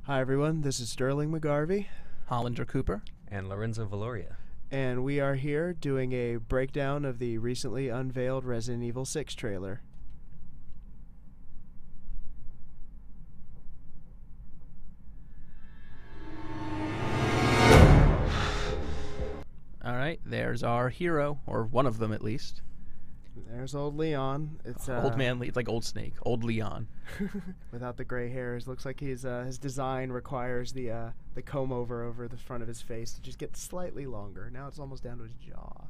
Hi everyone, this is Sterling McGarvey, Hollander Cooper. And Lorenzo Valoria. and we are here doing a breakdown of the recently unveiled Resident Evil 6 trailer. All right, there's our hero, or one of them at least. There's old Leon. It's Old man, it's like Old Snake, Old Leon. without the gray hairs. Looks like his design requires the comb over the front of his face to just get slightly longer. Now it's almost down to his jaw.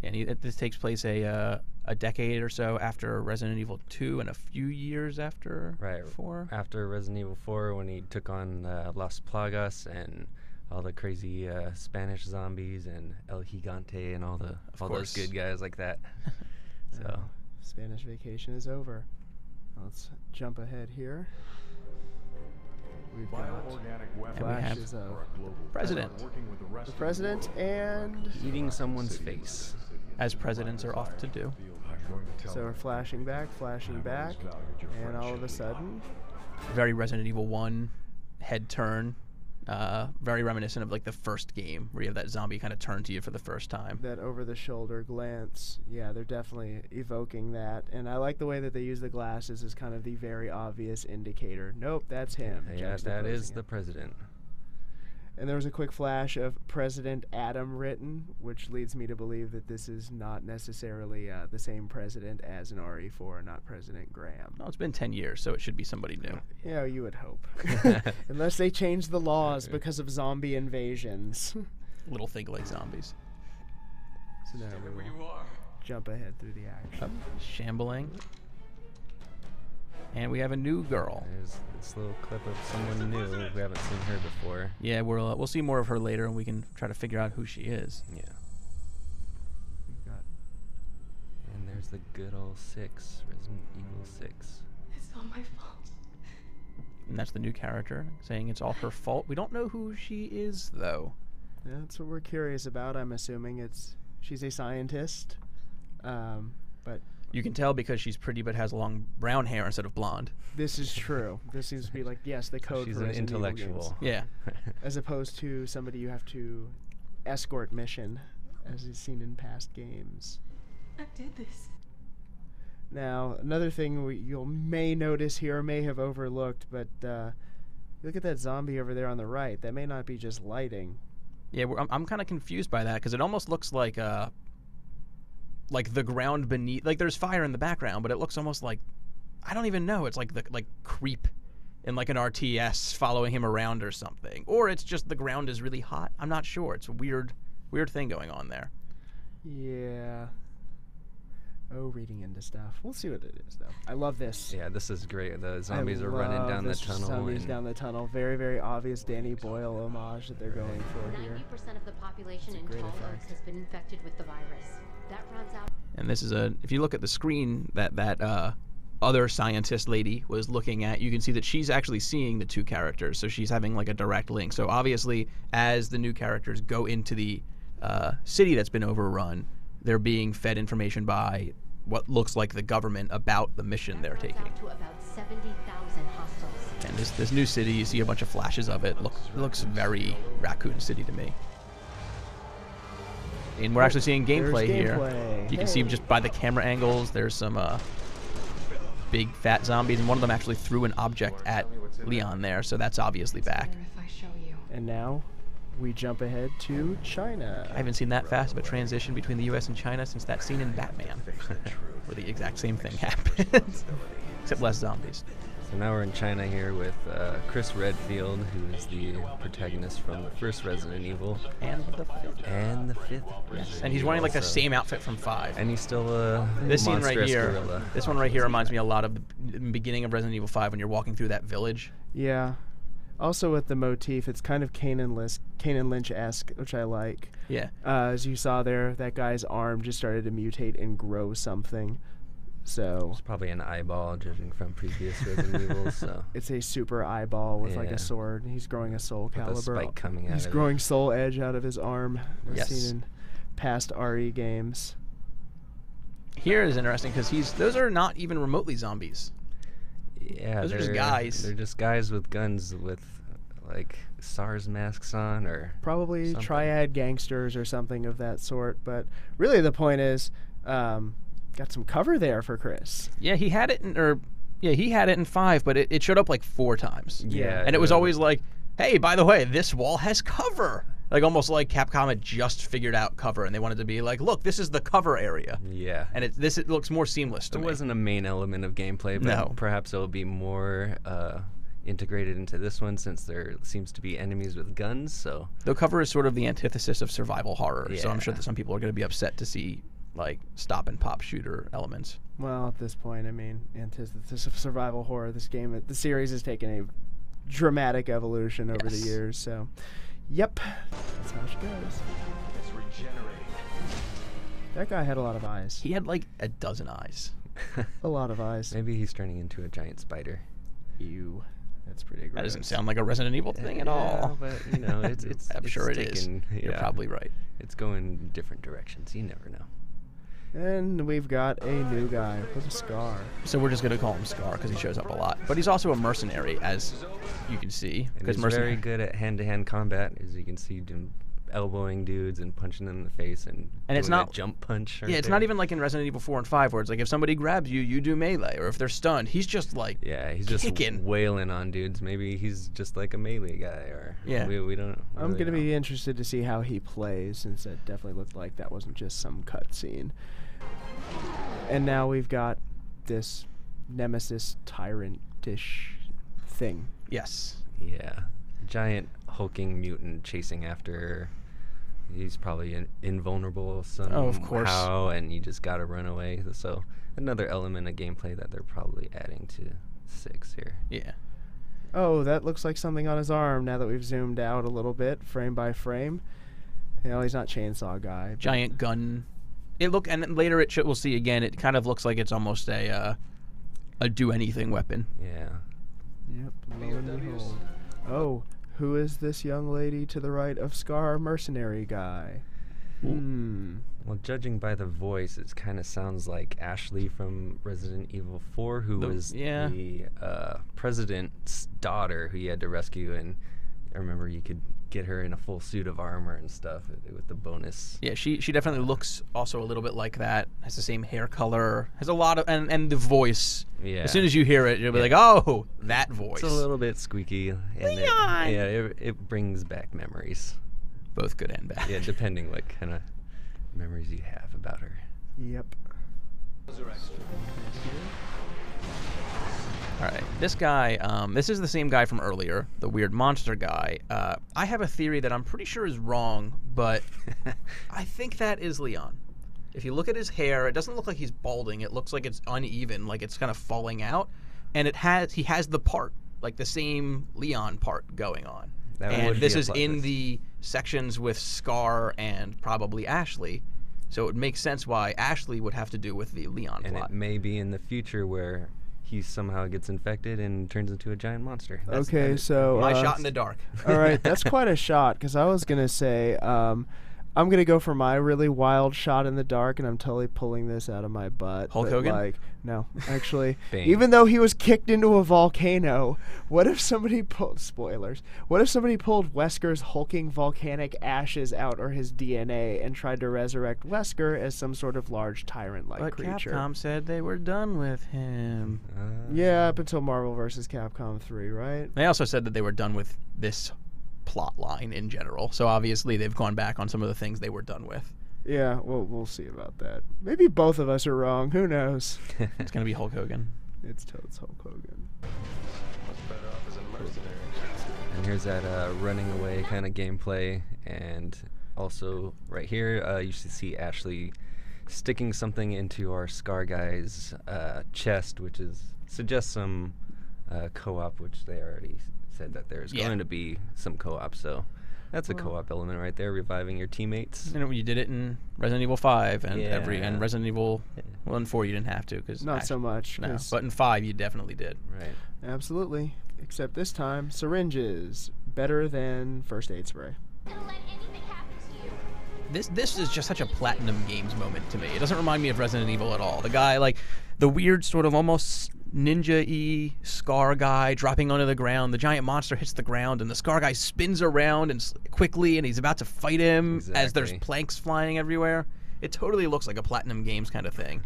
And this takes place a decade or so after Resident Evil 2 and a few years after 4. After Resident Evil 4, when he took on Las Plagas and all the crazy Spanish zombies and El Gigante and all those good guys like that. So Spanish vacation is over. Let's jump ahead here. We've got flashes of President. the president and eating someone's face. As presidents are oft to do. so we're flashing back, and all of a sudden, Very Resident Evil 1 head turn. Very reminiscent of like the first game where you have that zombie kind of turn to you for the first time. that over-the-shoulder glance. Yeah, they're definitely evoking that, and I like the way that they use the glasses as kind of the very obvious indicator. Nope, that's him. Yeah, that is juxtaposing the it. president. And there was a quick flash of President Adam written, which leads me to believe that this is not necessarily the same president as in RE4, not President Graham. Well, it's been 10 years, so it should be somebody new. Yeah, you would hope. Unless they change the laws because of zombie invasions. Little think like zombies. So now we will jump ahead through the action. Shambling. And we have a new girl. There's this little clip of someone new. We haven't seen her before. Yeah, we'll see more of her later, and we can try to figure out who she is. Yeah. We've got And there's the good old 6, Resident Evil 6. It's not my fault. And that's the new character, saying it's all her fault. We don't know who she is, though. Yeah, that's what we're curious about. I'm assuming she's a scientist, but You can tell because she's pretty but has long brown hair instead of blonde. this is true. This seems to be like, yes, the code She's for an Resident Evil games. intellectual. Yeah. As opposed to somebody you have to escort mission, as is seen in past games. I did this. Now, another thing you may notice here, may have overlooked, but look at that zombie over there on the right. That may not be just lighting. Yeah, I'm kind of confused by that because it almost looks like the ground beneath. Like there's fire in the background, but it looks almost like I don't even know. It's like the creep in like an RTS following him around or something, or it's just the ground is really hot. I'm not sure. It's a weird thing going on there. Yeah. Oh, reading into stuff. We'll see what it is, though. I love this. Yeah, this is great. The zombies I are running love down the this tunnel. Zombies and down the tunnel. Very, very obvious Danny Boyle homage that they're going for here. 90% of the population in great Tall effect. Oaks has been infected with the virus. That runs out. And this is if you look at the screen that other scientist lady was looking at, you can see that she's actually seeing the two characters, so she's having like a direct link. So obviously, as the new characters go into the city that's been overrun, they're being fed information by what looks like the government about the mission they're That runs taking. out to about 70,000 hostiles. And this new city, you see a bunch of flashes of it. Looks very Raccoon City to me. And we're actually seeing There's gameplay here. gameplay. You can see Hey. just by the camera angles, there's some big fat zombies, and one of them actually threw an object at Leon there, so that's obviously back. Better if I show you. And now we jump ahead to China. I haven't seen that fast of a transition between the U.S. and China since that scene in Batman, where the exact same thing happens, except less zombies. So now we're in China here with Chris Redfield, who is the protagonist from the first Resident Evil And the fifth. and the fifth. Resident And he's wearing like the Evil, so- same outfit from 5. And he's still a This scene right monstrous here, gorilla. this one right here reminds me a lot of the beginning of Resident Evil 5 when you're walking through that village. Yeah. Also with the motif, it's kind of Kane Lynch-esque, which I like. Yeah. As you saw there, that guy's arm just started to mutate and grow something. So It's probably an eyeball, judging from previous Resident Evils. So it's a super eyeball with like Yeah. a sword. He's growing a soul with a caliber. spike coming out He's of growing soul edge out of his arm. As Yes. seen in past RE games. Here is interesting because those are not even remotely zombies. it. Yeah, Those are just they're- guys. They're just guys with guns with like SARS masks on or Probably something. triad gangsters or something of that sort. But really, the point is, got some cover there for Chris. Yeah, he had it he had it in 5, but it showed up like 4 times. Yeah, And it was always like, hey, by the way, this wall has cover. Like almost like Capcom had just figured out cover, and they wanted to be like, look, this is the cover area. Yeah. And it looks more seamless to It me. wasn't a main element of gameplay, but No. perhaps it'll be more integrated into this one since there seems to be enemies with guns. So Though cover is sort of the antithesis of survival horror, so I'm sure Yeah. that some people are going to be upset to see like stop and pop shooter elements. Well, at this point, I mean, antithesis of survival horror. The series has taken a dramatic evolution over the Yes. years. So, yep, that's how she goes. It's regenerating. That guy had a lot of eyes. He had like a dozen eyes. A lot of eyes. maybe he's turning into a giant spider. Ew, that's pretty gross. That doesn't sound like a Resident Evil thing at Yeah, all. but you know, it's I'm it's sure it is. taken- You're yeah, probably right. It's going different directions. You never know. And we've got a new guy with a scar. So we're just going to call him Scar because he shows up a lot. But he's also a mercenary, as you can see. And Because he's very good at hand-to-hand combat, as you can see, doing elbowing dudes and punching them in the face and it's doing that not- jump punch. Yeah, it's not even like in Resident Evil 4 and 5 where it's like if somebody grabs you, you do melee, or if they're stunned, he's just like Yeah, he's just kicking. wailing on dudes. Maybe he's just like a melee guy, or Yeah. we don't. I'm really gonna know. be interested to see how he plays, since it definitely looked like that wasn't just some cutscene. And now we've got this nemesis tyrant-ish thing. yes. Yeah, giant hulking mutant chasing after. He's probably invulnerable somehow, Oh, of course. and you just gotta run away. So another element of gameplay that they're probably adding to 6 here. Yeah. Oh, that looks like something on his arm now that we've zoomed out a little bit, frame by frame. You know, he's not Chainsaw Guy. but- Giant gun. And then later we'll see again. It kind of looks like it's almost a do anything weapon. Yeah. Yep, lo and behold. Oh, who is this young lady to the right of Scar Mercenary Guy? Well, judging by the voice, it kind of sounds like Ashley from Resident Evil 4, who was yeah. the president's daughter who you had to rescue. And I remember you could get her in a full suit of armor and stuff with the bonus. Yeah, she definitely looks also a little bit like that. Has the same hair color. Has a lot of and the voice. Yeah. As soon as you hear it, you'll be Yeah. like, oh, that voice. It's a little bit squeaky. And Leon! it brings back memories. Both good and bad. Yeah, depending what kind of memories you have about her. Yep. All right, this guy, this is the same guy from earlier, the weird monster guy. I have a theory that I'm pretty sure is wrong, but I think that is Leon. If you look at his hair, it doesn't look like he's balding. It looks like it's uneven, like it's kind of falling out, and he has the part, like the same Leon part going on. That would And be this a is plot in twist. the sections with Scar and probably Ashley, so it makes sense why Ashley would have to do with the Leon And plot. it may be in the future where he somehow gets infected and turns into a giant monster. Okay, so My shot in the dark. all right, that's quite a shot, because I was gonna say I'm gonna go for my really wild shot in the dark, and I'm totally pulling this out of my butt. Hulk but, Hogan? Like, no, actually, Bane. even though he was kicked into a volcano, what if somebody pulled spoilers? What if somebody pulled Wesker's hulking volcanic ashes out, or his DNA, and tried to resurrect Wesker as some sort of large tyrant-like But creature? Capcom said they were done with him. Yeah, up until Marvel vs. Capcom 3, right? They also said that they were done with this plot line in general. So obviously they've gone back on some of the things they were done with. Yeah, well, we'll see about that. Maybe both of us are wrong. Who knows? It's going to be Hulk Hogan. It's Toad's Hulk Hogan. Much better off as a mercenary. And here's that running away kind of gameplay. And also right here, you should see Ashley sticking something into our Scar guy's chest, which suggests some co-op, which they already said that there's Yeah. going to be some co-op. So that's a co-op element right there, reviving your teammates. You know, you did it in Resident Evil 5 and Yeah. and Resident Evil, well, in 4 you didn't have to because Not so much. No, 'cause- but in 5 you definitely did. Right. Absolutely. Except this time, syringes. Better than first aid spray. This is just such a Platinum Games moment to me. It doesn't remind me of Resident Evil at all. The guy, like, the weird sort of almost ninja-y Scar guy dropping onto the ground. The giant monster hits the ground, and the Scar guy spins around and quickly, and he's about to fight him as there's Exactly. planks flying everywhere. It totally looks like a Platinum Games kind of thing.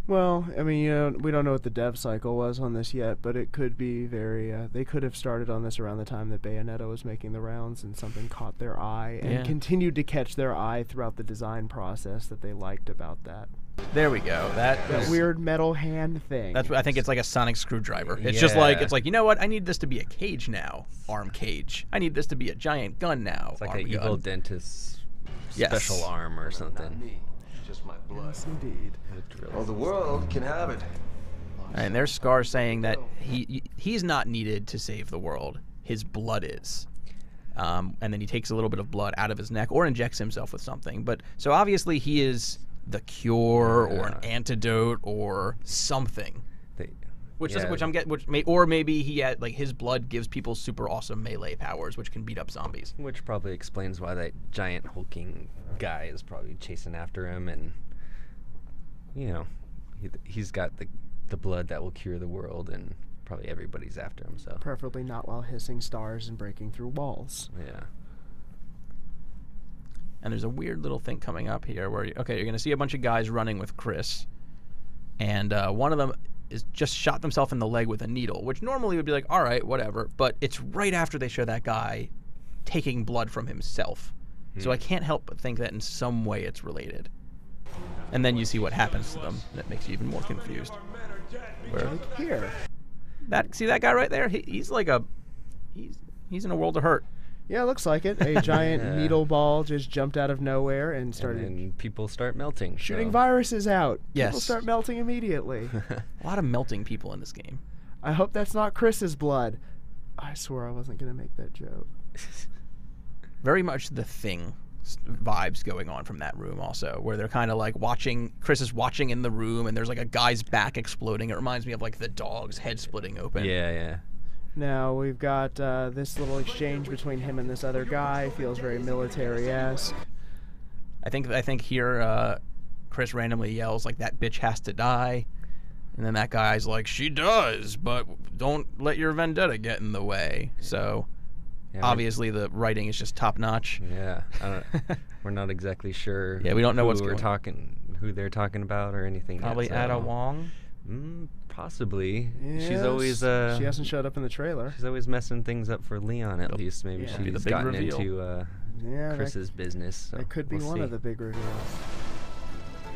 Well, I mean, we don't know what the dev cycle was on this yet, but it could be very. They could have started on this around the time that Bayonetta was making the rounds, and something caught their eye and Yeah. continued to catch their eye throughout the design process that they liked about that. There we go. That Weird metal hand thing. That's what I think. It's like a sonic screwdriver. It's just like Yeah. it's like, you know what? I need this to be a cage now, arm cage. I need this to be a giant gun now, It's like arm an evil gun. dentist's Yes. special arm or Not something. me, just my blood. Yes, indeed. With drills. Oh, the world can have it. And there's Scar saying that he's not needed to save the world. His blood is. And then he takes a little bit of blood out of his neck or injects himself with something. But so obviously he is the cure or an Yeah. antidote or something. They- Which yeah, is which I'm getting, or maybe he had like his blood gives people super awesome melee powers, which can beat up zombies. Which probably explains why that giant hulking guy is probably chasing after him, and he's got the blood that will cure the world, and probably everybody's after him. So Preferably not while hissing stars and breaking through walls. yeah, And there's a weird little thing coming up here where you're going to see a bunch of guys running with Chris, and one of them is just shot themselves in the leg with a needle, which normally would be like, all right, whatever. But it's right after they show that guy taking blood from himself. So I can't help but think that in some way it's related. And then you see what happens to them. That makes you even more confused. Where Like here. see that guy right there? He's like he's in a world of hurt. Yeah, looks like it. A giant Yeah. needle ball just jumped out of nowhere and started and then people start melting. shooting so. viruses out. People Yes. start melting immediately. A lot of melting people in this game. I hope that's not Chris's blood. I swore I wasn't going to make that joke. Very much the Thing vibes going on from that room also, where they're kind of like watching, Chris is watching in the room and there's like a guy's back exploding. It reminds me of like the dog's head splitting open. Yeah. Now we've got this little exchange between him and this other guy. Feels very military-esque. I think here Chris randomly yells like, that bitch has to die. And then that guy's like, she does, but don't let your vendetta get in the way. So Yeah, obviously the writing is just top notch. Yeah, we're not exactly sure. Yeah, we don't know who what's we're going- talking, who they're talking about, or anything. Probably yet, Ada so. Wong. Possibly. She's Yes, always she hasn't showed up in the trailer. she's always messing things up for Leon. At Yep. least maybe Yeah. Be the she's big gotten reveal. into Yeah, Chris's business. So that could be we'll one see. of the big reveals.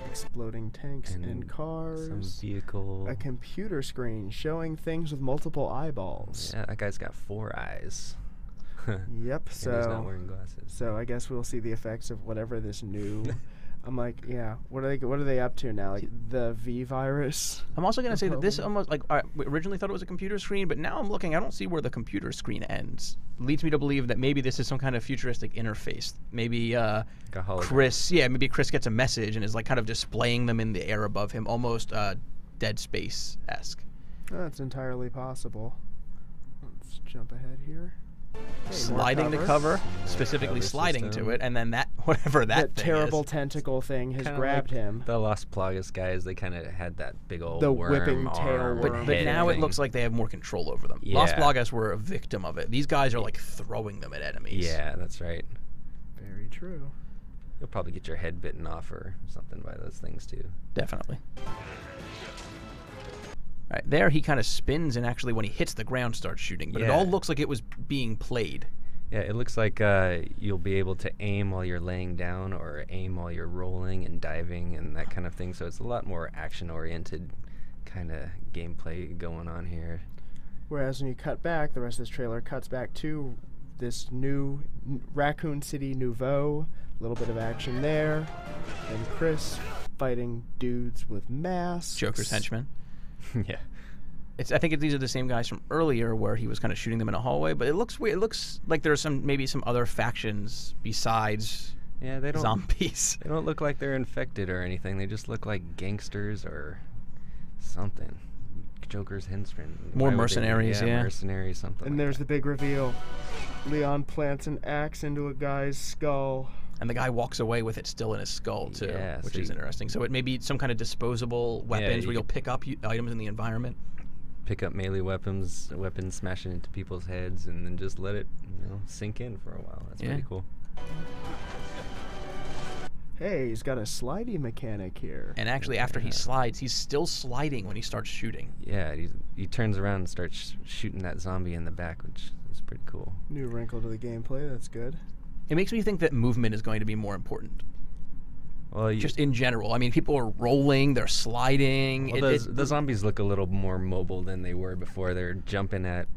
Exploding tanks and, And cars. Some vehicle. A computer screen showing things with multiple eyeballs. Yeah, that guy's got 4 eyes. Yep. And he's not So, wearing glasses. so I guess we'll see the effects of whatever this new. I'm like, yeah. What are they up to now? Like the V virus. I'm also going to say that this Problem. almost, like, I originally thought it was a computer screen, but now I'm looking, I don't see where the computer screen ends. Leads me to believe that maybe this is some kind of futuristic interface. Maybe Like a hologram. maybe Chris gets a message and is like kind of displaying them in the air above him, almost Dead Space-esque. That's entirely possible. Let's jump ahead here. Okay, more Sliding the cover, specifically Cover sliding to system. it, and then that, whatever that thing terrible is. tentacle thing has Kinda grabbed like him. The Las Plagas guys, they kind of had that big old The worm whipping tail arm worm. But head now it thing. looks like they have more control over them. Las Yeah. Plagas were a victim of it. These guys are like throwing them at enemies. Yeah, that's right. Very true. You'll probably get your head bitten off or something by those things too. Definitely. Right, there he kind of spins and actually when he hits the ground starts shooting, but it Yeah. all looks like it was being played. Yeah, it looks like you'll be able to aim while you're laying down or aim while you're rolling and diving and that kind of thing. So it's a lot more action-oriented kind of gameplay going on here. Whereas when you cut back, the rest of this trailer cuts back to this new Raccoon City Nouveau. A little bit of action there. And Chris fighting dudes with masks. Joker's henchmen. Yeah. I think these are the same guys from earlier where he was kind of shooting them in a hallway, but it looks weird. It looks like there's maybe some other factions besides Yeah, they don't zombies. they don't look like they're infected or anything. They just look like gangsters or something. Joker's henchmen. More Why would they be- mercenaries, yeah. mercenaries, something. And like there's that. the big reveal. Leon plants an axe into a guy's skull. And the guy walks away with it still in his skull too, Yeah, which so is you- interesting. So it may be some kind of disposable weapons where you you'll pick up items in the environment. pick up melee weapons, smash it into people's heads, and then just let it, sink in for a while. That's pretty cool. Hey, he's got a slidey mechanic here. And actually, after he slides, he's still sliding when he starts shooting. Yeah, he turns around and starts shooting that zombie in the back, which is pretty cool. New wrinkle to the gameplay. That's good. It makes me think that movement is going to be more important. Well, Just in general. I mean, people are rolling, they're sliding. Well, the zombies look a little more mobile than they were before. They're jumping at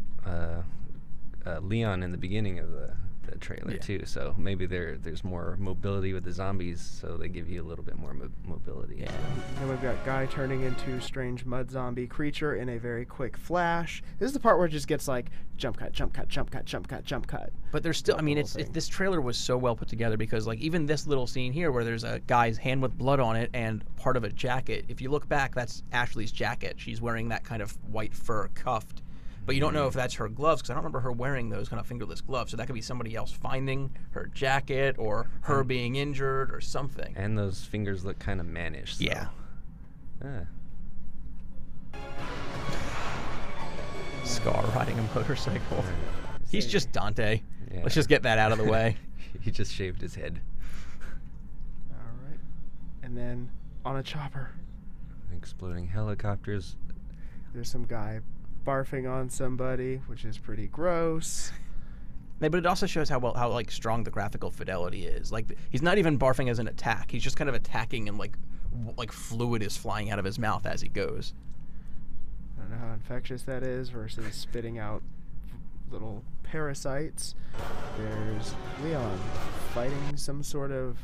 Leon in the beginning of the trailer too, so maybe there's more mobility with the zombies, so they give you a little bit more mobility. Yeah. Then we've got guy turning into strange mud zombie creature in a very quick flash. This is the part where it just gets like jump cut, jump cut, jump cut, jump cut, jump cut. But there's still, I mean, this trailer was so well put together because, like, even this little scene here where there's a guy's hand with blood on it and part of a jacket, if you look back, that's Ashley's jacket. She's wearing that kind of white fur cuffed. But you don't know if that's her gloves, because I don't remember her wearing those kind of fingerless gloves. So that could be somebody else finding her jacket or her being injured or something. And those fingers look kind of mannish. So. Yeah. Scar riding a motorcycle. He's just Dante. Yeah. Let's just get that out of the way. He just shaved his head. All right. And then on a chopper, Exploding helicopters. there's some guy barfing on somebody, which is pretty gross. But it also shows how like strong the graphical fidelity is. Like, he's not even barfing as an attack. He's just kind of attacking, and like fluid is flying out of his mouth as he goes. I don't know how infectious that is versus spitting out little parasites. There's Leon fighting some sort of,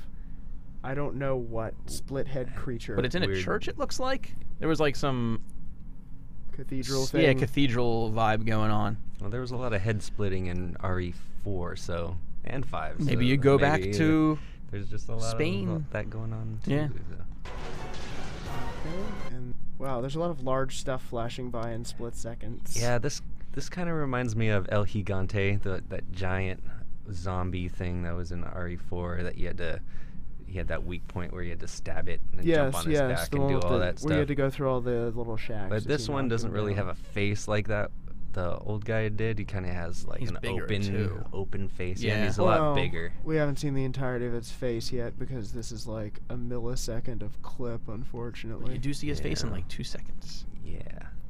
I don't know what, split head creature. But it's in a church, it looks like. There was like some cathedral thing. Yeah, cathedral vibe going on. Well, there was a lot of head splitting in RE4, so, and 5. Maybe so you go back to there's just a lot Spain. of that going on too. Yeah. So. And wow, there's a lot of large stuff flashing by in split seconds. Yeah, this kind of reminds me of El Gigante, that giant zombie thing that was in RE4 that he had that weak point where you had to stab it and jump on his back the and one do with all the, that stuff. where you had to go through all the little shacks. But as this you one knocked doesn't him really down. have a face like that the old guy did. He kind of has like He's an bigger, too. open face. Yeah, Yeah. he's a lot bigger. We haven't seen the entirety of its face yet because this is like a millisecond of clip, unfortunately. You do see his face in like 2 seconds. Yeah.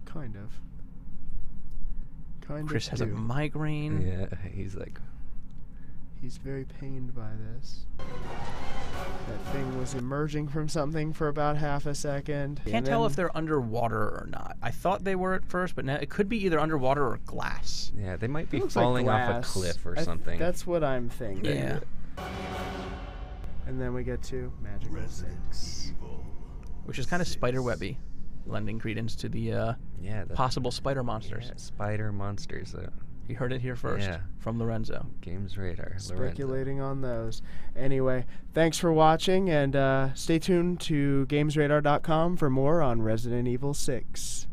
Kind of. Chris has a do. migraine. Yeah, he's like... He's very pained by this. That thing was emerging from something for about half a second. Can't tell if they're underwater or not. I thought they were at first, but now it could be either underwater or glass. Yeah, they might be Looks like falling off a glass. cliff or something. That's what I'm thinking. Yeah. And then we get to Magical 6. Which is kind of spiderwebby, lending credence to the possible spider monsters. Yeah, spider monsters. You heard it here first from Lorenzo. Games Radar. Speculating on those. Anyway, thanks for watching, and stay tuned to GamesRadar.com for more on Resident Evil 6.